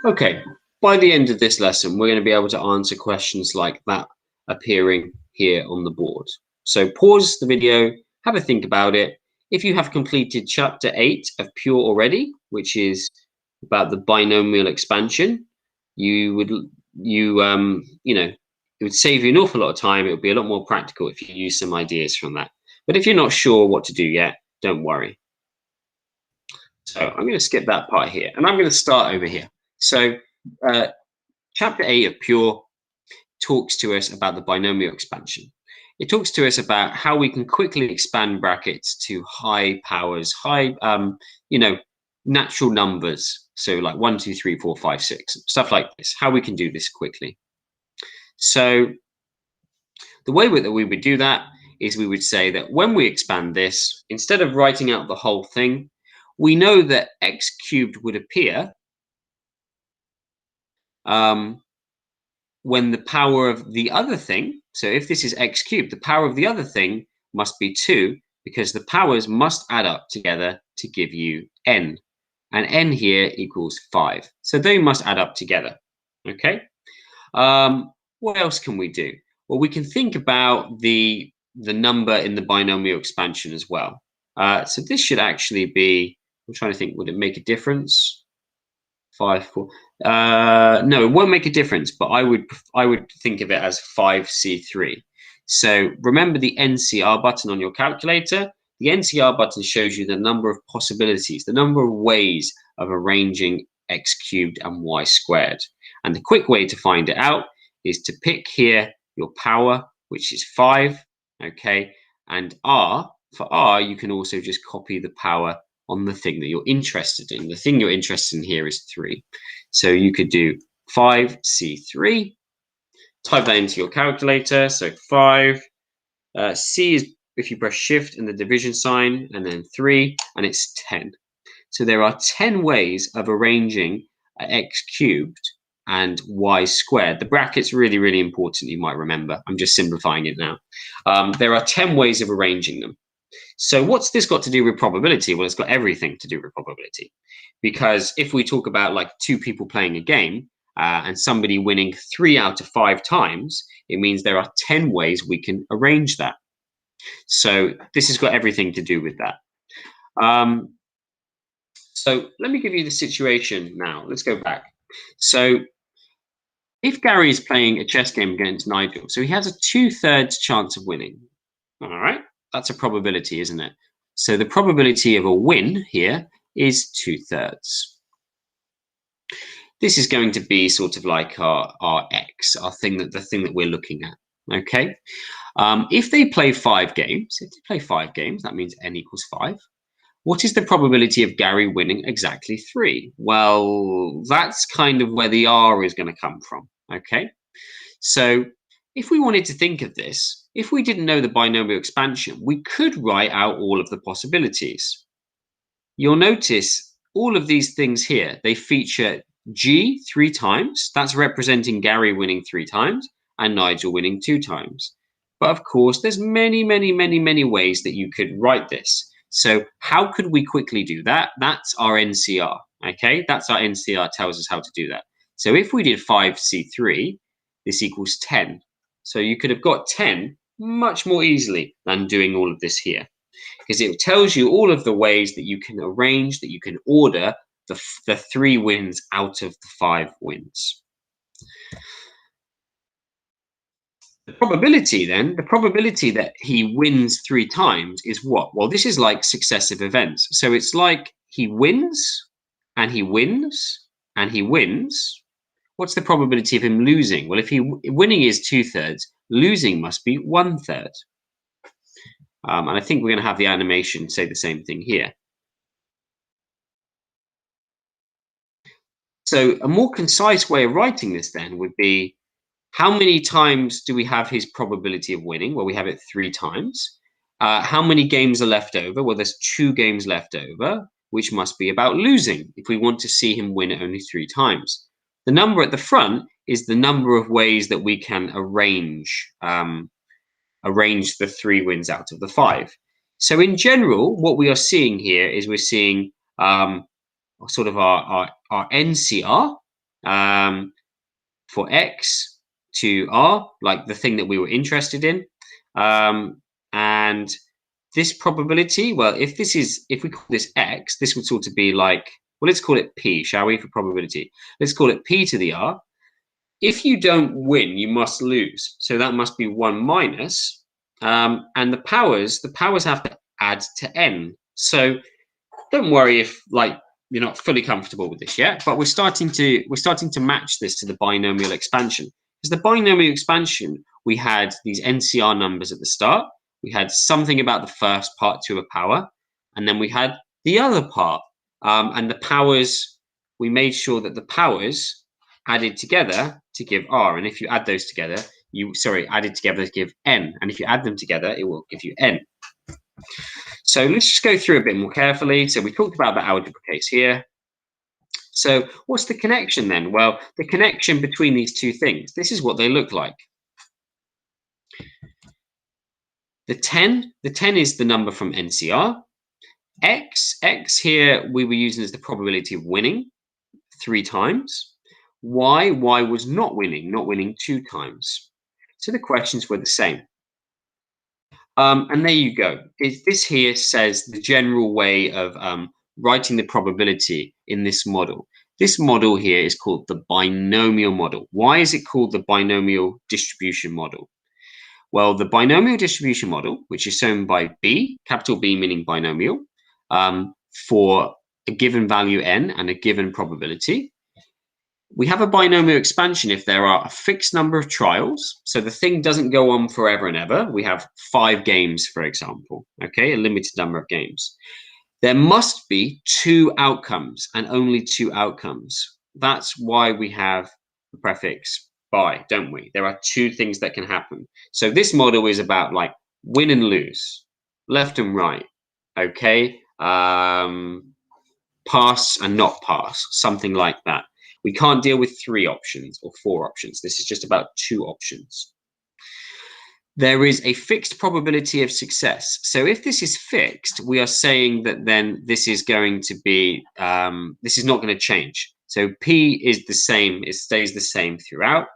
Okay, by the end of this lesson, we're going to be able to answer questions like that appearing here on the board. So pause the video, have a think about it. If you have completed chapter 8 of Pure already, which is about the binomial expansion, it would save you an awful lot of time. It would be a lot more practical if you use some ideas from that. But if you're not sure what to do yet, don't worry. So I'm going to skip that part here, and I'm going to start over here. So chapter 8 of Pure talks to us about the binomial expansion. It talks to us about how we can quickly expand brackets to high powers, natural numbers. So like 1, 2, 3, 4, 5, 6, stuff like this, how we can do this quickly. So the way that we would do that is we would say that when we expand this, instead of writing out the whole thing, we know that x cubed would appear when the power of the other thing, so if this is x cubed, the power of the other thing must be 2, because the powers must add up together to give you n. And n here equals 5. So they must add up together. Okay? What else can we do? Well, we can think about the number in the binomial expansion as well. So this should actually be, I'm trying to think, would it make a difference? 5, 4. No, it won't make a difference, but I would think of it as 5C3. So remember the NCR button on your calculator. The NCR button shows you the number of possibilities, the number of ways of arranging x cubed and y squared. And the quick way to find it out is to pick here your power, which is 5, okay? And r, for r, you can also just copy the power on the thing that you're interested in. The thing you're interested in here is 3. So you could do 5C3, type that into your calculator. So 5, C is if you press shift and the division sign, and then 3, and it's 10. So there are 10 ways of arranging x cubed and y squared. The bracket's really, really important, you might remember. I'm just simplifying it now. There are 10 ways of arranging them. So what's this got to do with probability? Well, it's got everything to do with probability. Because if we talk about like 2 people playing a game and somebody winning 3 out of 5 times, it means there are 10 ways we can arrange that. So this has got everything to do with that. So let me give you the situation now. Let's go back. So if Gary is playing a chess game against Nigel, so he has a 2/3 chance of winning. All right, that's a probability, isn't it? So the probability of a win here is 2/3. This is going to be sort of like our x, the thing that we're looking at. Okay. If they play 5 games, that means n equals 5. What is the probability of Gary winning exactly 3? Well, that's kind of where the r is going to come from. Okay. So if we wanted to think of this, if we didn't know the binomial expansion, we could write out all of the possibilities. You'll notice all of these things here, they feature G 3 times. That's representing Gary winning 3 times and Nigel winning 2 times. But of course, there's many, many, many, many ways that you could write this. So how could we quickly do that? That's our NCR, okay? That's our NCR, tells us how to do that. So if we did 5C3, this equals 10. So you could have got 10 much more easily than doing all of this here, because it tells you all of the ways that you can arrange, that you can order the 3 wins out of the 5 wins. The probability that he wins 3 times is what? Well, this is like successive events. So it's like he wins, and he wins, and he wins. What's the probability of him losing? Well, if winning is 2/3, losing must be 1/3. And I think we're going to have the animation say the same thing here. So a more concise way of writing this then would be, how many times do we have his probability of winning? Well, we have it 3 times. How many games are left over? Well, there's 2 games left over, which must be about losing if we want to see him win only 3 times. The number at the front is the number of ways that we can arrange the 3 wins out of the 5. So in general, what we are seeing here is we're seeing sort of our NCR, for x to r, like the thing that we were interested in. And this probability, well, if we call this x, this would sort of be like, well, let's call it p, shall we, for probability? Let's call it p to the r. If you don't win, you must lose. So that must be 1 minus. And the powers have to add to n. So don't worry if you're not fully comfortable with this yet, but we're starting to match this to the binomial expansion. Because the binomial expansion, we had these NCR numbers at the start. We had something about the first part to a power, and then we had the other part. And the powers, we made sure that the powers added together to give r. And if you add those together, added together to give n. And if you add them together, it will give you n. So let's just go through a bit more carefully. So we talked about the algebra case here. So what's the connection then? Well, the connection between these two things, this is what they look like. The 10 is the number from NCR. X here we were using as the probability of winning 3 times. Y was not winning 2 times. So the questions were the same. And there you go. This here says the general way of writing the probability in this model. This model here is called the binomial model. Why is it called the binomial distribution model? Well, the binomial distribution model, which is shown by B, capital B meaning binomial, for a given value n and a given probability. We have a binomial expansion if there are a fixed number of trials. So the thing doesn't go on forever and ever. We have 5 games, for example, okay, a limited number of games. There must be 2 outcomes and only 2 outcomes. That's why we have the prefix by, don't we? There are 2 things that can happen. So this model is about like win and lose, left and right, okay? Pass and not pass, something like that. We can't deal with 3 options or 4 options. This is just about 2 options. There is a fixed probability of success. So if this is fixed, we are saying that then this is going to be, this is not going to change. So P is the same, it stays the same throughout.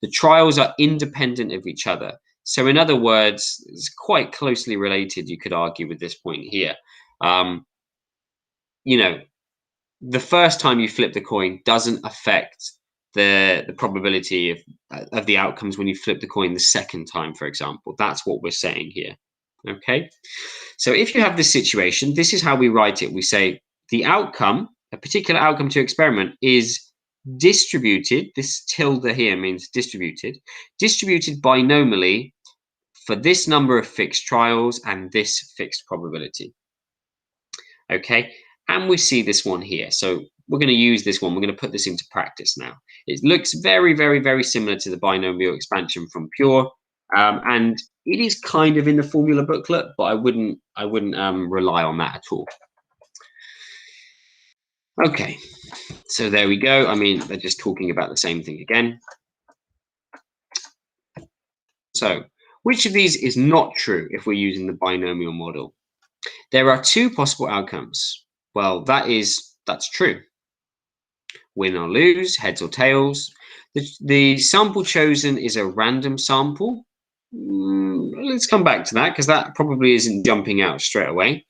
The trials are independent of each other. So in other words, it's quite closely related, you could argue, with this point here. You know, the first time you flip the coin doesn't affect the probability of the outcomes when you flip the coin the second time, for example. That's what we're saying here. Okay, so if you have this situation, this is how we write it. We say the outcome, a particular outcome to experiment, is distributed. This tilde here means distributed binomially for this number of fixed trials and this fixed probability. Okay, and we see this one here. So we're going to use this one. We're going to put this into practice now. It looks very, very, very similar to the binomial expansion from Pure, and it is kind of in the formula booklet, but I wouldn't rely on that at all. Okay, so there we go. I mean, they're just talking about the same thing again. So, which of these is not true if we're using the binomial model? There are 2 possible outcomes. Well, that's true. Win or lose, heads or tails. The sample chosen is a random sample. Let's come back to that because that probably isn't jumping out straight away.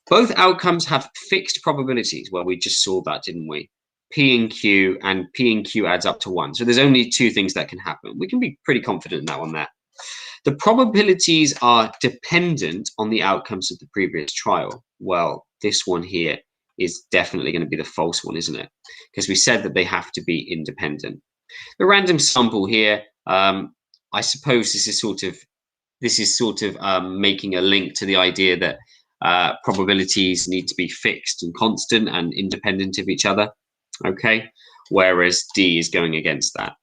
Both outcomes have fixed probabilities. Well, we just saw that, didn't we? P and Q adds up to 1. So there's only 2 things that can happen. We can be pretty confident in that one there. The probabilities are dependent on the outcomes of the previous trial. Well, this one here is definitely going to be the false one, isn't it? Because we said that they have to be independent. The random sample here, I suppose this is sort of making a link to the idea that probabilities need to be fixed and constant and independent of each other. Okay, whereas D is going against that.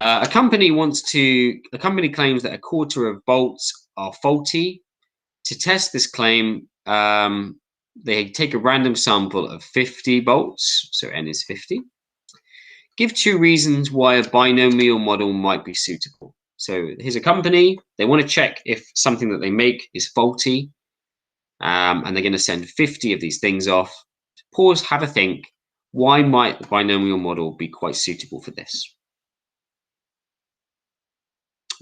A company claims that a quarter of bolts are faulty. To test this claim, they take a random sample of 50 bolts, so n is 50. Give 2 reasons why a binomial model might be suitable. So here's a company, they want to check if something that they make is faulty, and they're going to send 50 of these things off. Pause, have a think. Why might the binomial model be quite suitable for this?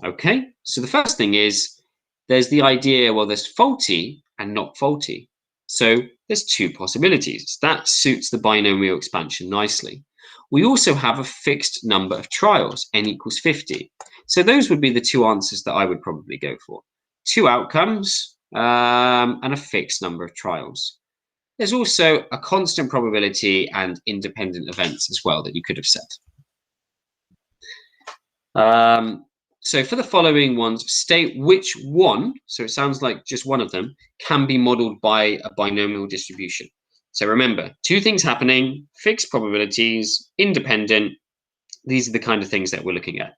Okay, so the first thing is there's the idea, well, there's faulty and not faulty. So there's two possibilities. That suits the binomial expansion nicely. We also have a fixed number of trials, n equals 50. So those would be the two answers that I would probably go for. Two outcomes and a fixed number of trials. There's also a constant probability and independent events as well that you could have said. So for the following ones, state which one, so it sounds like just one of them, can be modeled by a binomial distribution. So remember, two things happening, fixed probabilities, independent. These are the kind of things that we're looking at.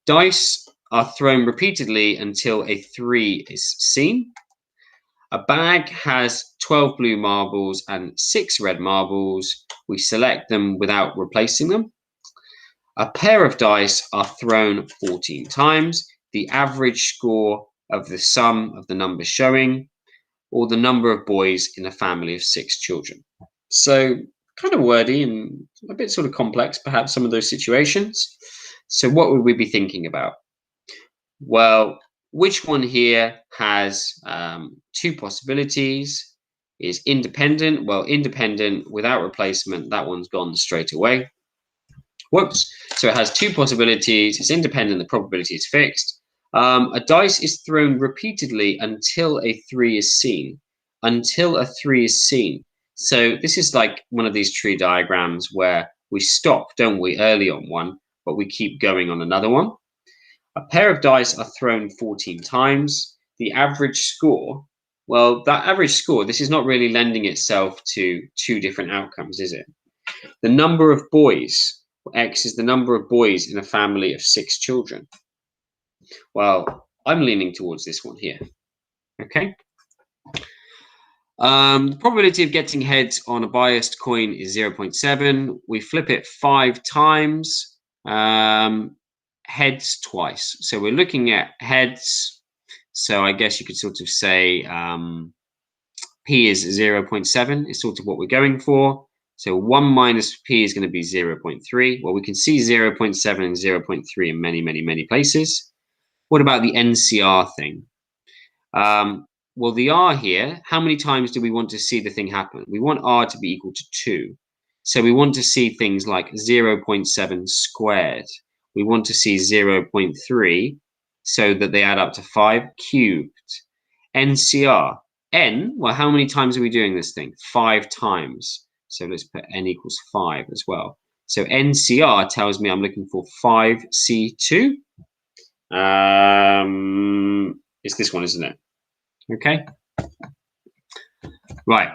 Dice are thrown repeatedly until a 3 is seen. A bag has 12 blue marbles and 6 red marbles. We select them without replacing them. A pair of dice are thrown 14 times. The average score of the sum of the numbers showing, or the number of boys in a family of 6 children. So kind of wordy and a bit sort of complex, perhaps some of those situations. So what would we be thinking about? Well, which one here has two possibilities? Is independent? Well, independent without replacement, that one's gone straight away. Whoops. So it has two possibilities. It's independent. The probability is fixed. A dice is thrown repeatedly until a 3 is seen. Until a 3 is seen. So this is like one of these tree diagrams where we stop, don't we, early on one, but we keep going on another one. A pair of dice are thrown 14 times. The average score, well, that average score, this is not really lending itself to two different outcomes, is it? The number of boys. X is the number of boys in a family of 6 children. Well, I'm leaning towards this one here. Okay. The probability of getting heads on a biased coin is 0.7. We flip it 5 times. Heads twice. So we're looking at heads. So I guess you could sort of say P is 0.7 is sort of what we're going for. So 1 minus P is going to be 0.3. Well, we can see 0.7 and 0.3 in many, many, many places. What about the NCR thing? Well, the R here, how many times do we want to see the thing happen? We want R to be equal to 2. So we want to see things like 0.7 squared. We want to see 0.3 so that they add up to 5 cubed. NCR. N, well, how many times are we doing this thing? 5 times. So let's put n equals 5 as well. So NCR tells me I'm looking for 5C2. It's this one, isn't it? Okay. Right.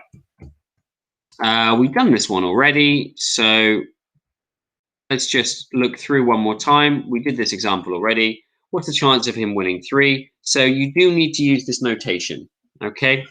We've done this one already. So let's just look through one more time. We did this example already. What's the chance of him winning 3? So you do need to use this notation. Okay.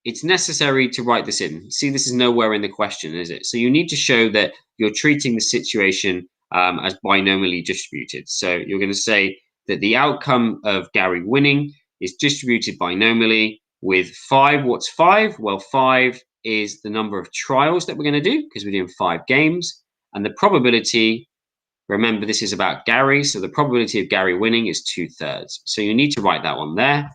It's necessary to write this in. See, this is nowhere in the question, is it? So you need to show that you're treating the situation as binomially distributed. So you're going to say that the outcome of Gary winning is distributed binomially with 5. What's 5? Well, 5 is the number of trials that we're going to do because we're doing 5 games. And the probability, remember, this is about Gary. So the probability of Gary winning is 2/3. So you need to write that one there.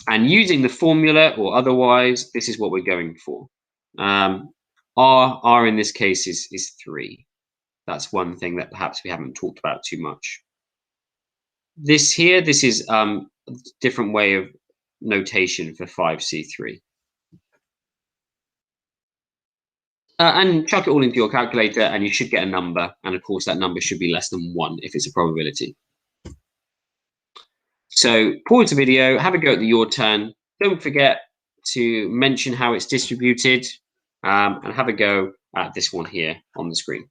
And using the formula or otherwise, this is what we're going for. R in this case is 3. That's one thing that perhaps we haven't talked about too much. This here, this is a different way of notation for 5C3. And chuck it all into your calculator and you should get a number. And of course, that number should be less than 1 if it's a probability. So pause the video, have a go at the your turn. Don't forget to mention how it's distributed and have a go at this one here on the screen.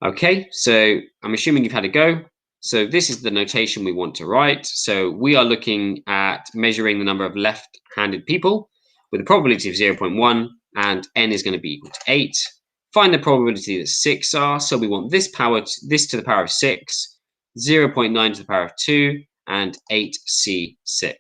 Okay, so I'm assuming you've had a go. So this is the notation we want to write. So we are looking at measuring the number of left-handed people with a probability of 0.1 and n is going to be equal to 8. Find the probability that 6 are. So we want this to the power of 6, 0.9 to the power of 2, and 8C6.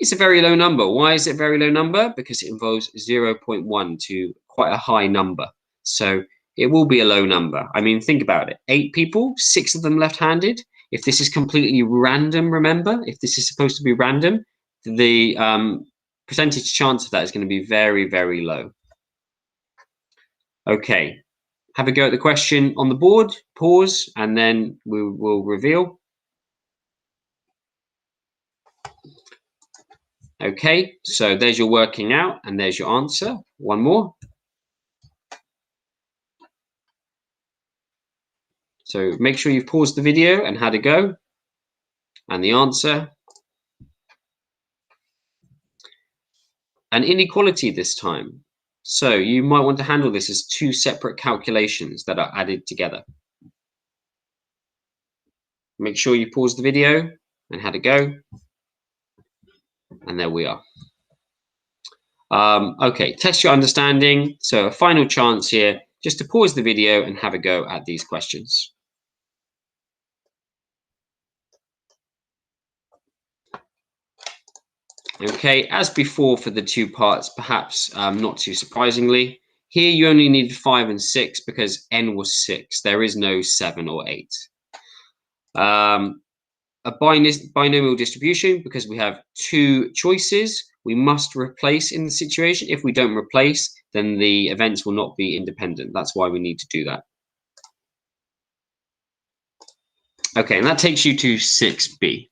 It's a very low number. Why is it a very low number? Because it involves 0.1 to quite a high number. So it will be a low number. I mean, think about it. 8 people, 6 of them left-handed. If this is completely random, remember, if this is supposed to be random, the percentage chance of that is going to be very, very low. Okay, have a go at the question on the board, pause, and then we will reveal. Okay, so there's your working out, and there's your answer. One more. So make sure you've paused the video and had a go. And the answer. An inequality this time. So you might want to handle this as 2 separate calculations that are added together. Make sure you pause the video and had a go. And there we are. Okay, test your understanding. So a final chance here, just to pause the video and have a go at these questions. Okay, as before for the 2 parts, perhaps not too surprisingly, here you only need 5 and 6 because n was 6. There is no 7 or 8. A binomial distribution, because we have 2 choices, we must replace in the situation. If we don't replace, then the events will not be independent. That's why we need to do that. Okay, and that takes you to 6b.